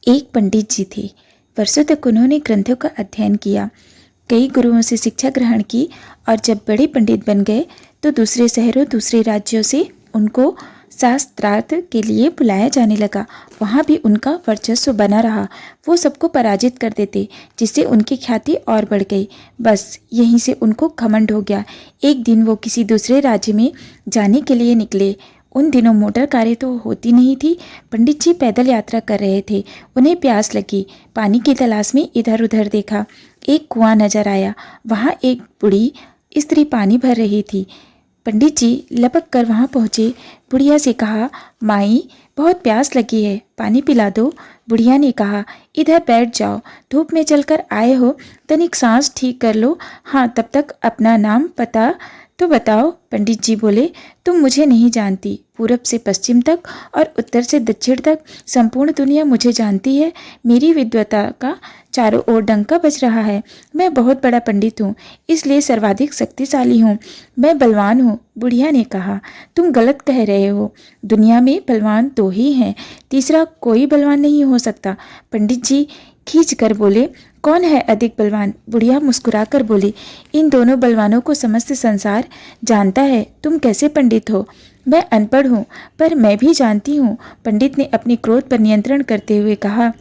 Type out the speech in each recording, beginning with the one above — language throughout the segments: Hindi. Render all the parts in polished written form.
एक पंडित जी थे। वर्षों तक उन्होंने ग्रंथों का अध्ययन किया, कई गुरुओं से शिक्षा ग्रहण की और जब बड़े पंडित बन गए तो दूसरे शहरों, दूसरे राज्यों से उनको शास्त्रार्थ के लिए बुलाया जाने लगा। वहाँ भी उनका वर्चस्व बना रहा। वो सबको पराजित कर देते, जिससे उनकी ख्याति और बढ़ गई। बस यहीं से उनको घमंड हो गया। एक दिन वो किसी दूसरे राज्य में जाने के लिए निकले। उन दिनों मोटर कारें तो होती नहीं थी। पंडित जी पैदल यात्रा कर रहे थे। उन्हें प्यास लगी। पानी की तलाश में इधर उधर देखा। एक कुआं नजर आया। वहाँ एक बूढ़ी स्त्री पानी भर रही थी। पंडित जी लपक कर वहाँ पहुँचे। बुढ़िया से कहा, माई बहुत प्यास लगी है, पानी पिला दो। बुढ़िया ने कहा, इधर बैठ जाओ, धूप में चलकर आए हो, तनिक सांस ठीक कर लो। हाँ, तब तक अपना नाम पता तो बताओ। पंडित जी बोले, तुम मुझे नहीं जानती। पूरब से पश्चिम तक और उत्तर से दक्षिण तक संपूर्ण दुनिया मुझे जानती है। मेरी विद्वता का चारों ओर डंका बज रहा है। मैं बहुत बड़ा पंडित हूँ, इसलिए सर्वाधिक शक्तिशाली हूँ। मैं बलवान हूँ। बुढ़िया ने कहा, तुम गलत कह रहे हो। दुनिया में बलवान दो ही हैं, तीसरा कोई बलवान नहीं हो सकता। पंडित जी खींच कर बोले, कौन है अधिक बलवान? बुढ़िया मुस्कुराकर बोली, इन दोनों बलवानों को समस्त संसार जानता है। तुम कैसे पंडित हो? मैं अनपढ़ हूँ, पर मैं भी जानती हूँ। पंडित ने अपने क्रोध पर नियंत्रण करते हुए कहा,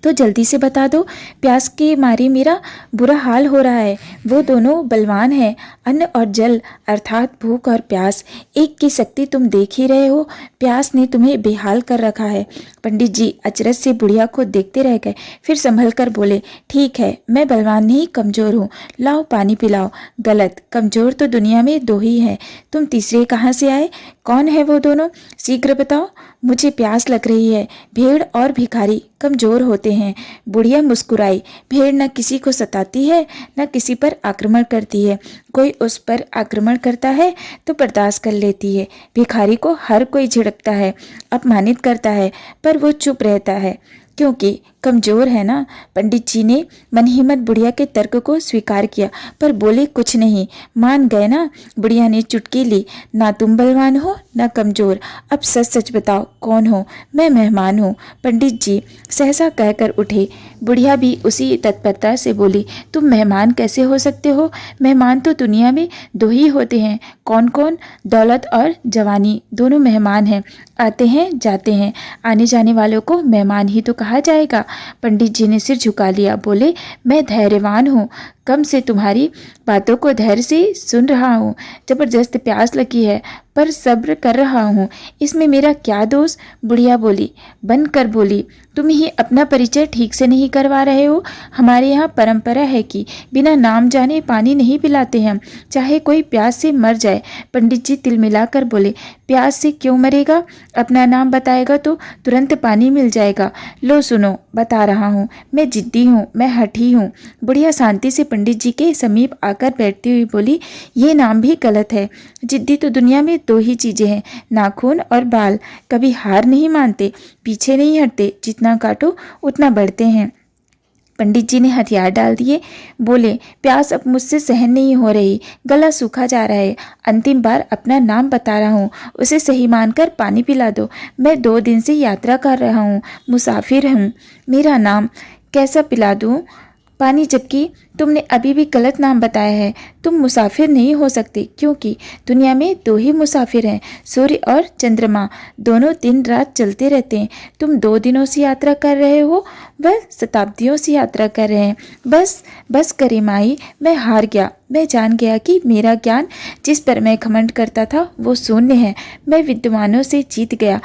तो जल्दी से बता दो, प्यास के मारे मेरा बुरा हाल हो रहा है। वो दोनों बलवान हैं, अन्न और जल अर्थात भूख और प्यास। एक की शक्ति तुम देख ही रहे हो, प्यास ने तुम्हें बेहाल कर रखा है। पंडित जी अचरज से बुढ़िया को देखते रह गए, फिर संभल कर बोले, ठीक है, मैं बलवान नहीं कमजोर हूँ, लाओ पानी पिलाओ। गलत, कमजोर तो दुनिया में दो ही हैं, तुम तीसरे कहाँ से आए? कौन है वो दोनों? शीघ्र बताओ, मुझे प्यास लग रही है। भेड़ और भिखारी कमजोर होते हैं। बुढ़िया मुस्कुराई। भेड़ न किसी को सताती है, न किसी पर आक्रमण करती है। कोई उस पर आक्रमण करता है तो बर्दाश्त कर लेती है। भिखारी को हर कोई झिड़कता है, अपमानित करता है, पर वो चुप रहता है क्योंकि कमजोर है ना। पंडित जी ने मन ही मन बुढ़िया के तर्क को स्वीकार किया, पर बोले कुछ नहीं। मान गए ना? बुढ़िया ने चुटकी ली, ना तुम बलवान हो ना कमजोर। अब सच सच बताओ, कौन हो? मैं मेहमान हूँ। पंडित जी सहसा कहकर उठे। बुढ़िया भी उसी तत्परता से बोली, तुम मेहमान कैसे हो सकते हो? मेहमान तो दुनिया में दो ही होते हैं। कौन कौन? दौलत और जवानी दोनों मेहमान हैं, आते हैं जाते हैं। आने जाने वालों को मेहमान ही तो कहा जाएगा। पंडित जी ने सिर झुका लिया, बोले, मैं धैर्यवान हूँ, कम से तुम्हारी बातों को धैर्य से सुन रहा हूँ। जबरदस्त प्यास लगी है, पर सब्र कर रहा हूँ, इसमें मेरा क्या दोष? बुढ़िया बोली, बन कर बोली, तुम ही अपना परिचय ठीक से नहीं करवा रहे हो। हमारे यहाँ परंपरा है कि बिना नाम जाने पानी नहीं पिलाते हैं, चाहे कोई प्यास से मर जाए। पंडित जी तिलमिलाकर बोले, प्यास से क्यों मरेगा? अपना नाम बताएगा तो तुरंत पानी मिल जाएगा। लो सुनो, बता रहा हूँ। मैं जिद्दी हूँ, मैं हठी हूँ। बुढ़िया शांति से पंडित जी के समीप आकर बैठती हुई बोली, ये नाम भी गलत है। जिद्दी तो दुनिया में दो ही चीजें हैं, नाखून और बाल। कभी हार नहीं मानते, पीछे नहीं हटते, जितना काटो उतना बढ़ते हैं। पंडित जी ने हथियार डाल दिए, बोले, प्यास अब मुझसे सहन नहीं हो रही, गला सूखा जा रहा है। अंतिम बार अपना नाम बता रहा हूँ, उसे सही मानकर पानी पिला दो। मैं 2 दिन से यात्रा कर रहा हूँ, मुसाफिर हूँ। मेरा नाम कैसा पिला दूँ पानी, जबकि तुमने अभी भी गलत नाम बताया है। तुम मुसाफिर नहीं हो सकते, क्योंकि दुनिया में दो ही मुसाफिर हैं, सूर्य और चंद्रमा। दोनों दिन रात चलते रहते हैं। तुम 2 दिनों से यात्रा कर रहे हो, वह शताब्दियों से यात्रा कर रहे हैं। बस बस करे माई, मैं हार गया। मैं जान गया कि मेरा ज्ञान, जिस पर मैं घमंड करता था, वो शून्य है। मैं विद्वानों से जीत गया,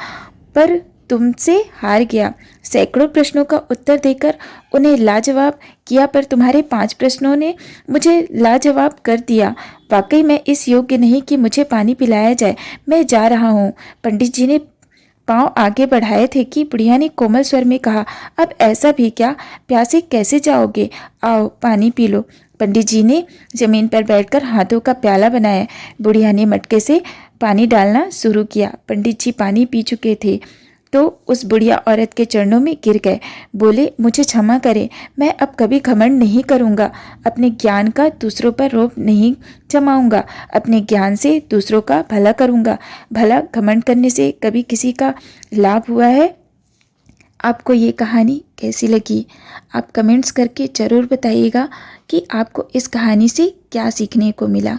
पर तुमसे हार गया। सैकड़ों प्रश्नों का उत्तर देकर उन्हें लाजवाब किया, पर तुम्हारे 5 प्रश्नों ने मुझे लाजवाब कर दिया। वाकई मैं इस योग्य नहीं कि मुझे पानी पिलाया जाए। मैं जा रहा हूँ। पंडित जी ने पांव आगे बढ़ाए थे कि बुढ़िया ने कोमल स्वर में कहा, अब ऐसा भी क्या? प्यासे कैसे जाओगे? आओ पानी पी लो। पंडित जी ने जमीन पर बैठकर हाथों का प्याला बनाया। बुढ़िया ने मटके से पानी डालना शुरू किया। पंडित जी पानी पी चुके थे तो उस बुढ़िया औरत के चरणों में गिर गए। बोले, मुझे क्षमा करें, मैं अब कभी घमंड नहीं करूँगा। अपने ज्ञान का दूसरों पर रोब नहीं जमाऊँगा। अपने ज्ञान से दूसरों का भला करूँगा। भला घमंड करने से कभी किसी का लाभ हुआ है? आपको ये कहानी कैसी लगी? आप कमेंट्स करके ज़रूर बताइएगा कि आपको इस कहानी से क्या सीखने को मिला।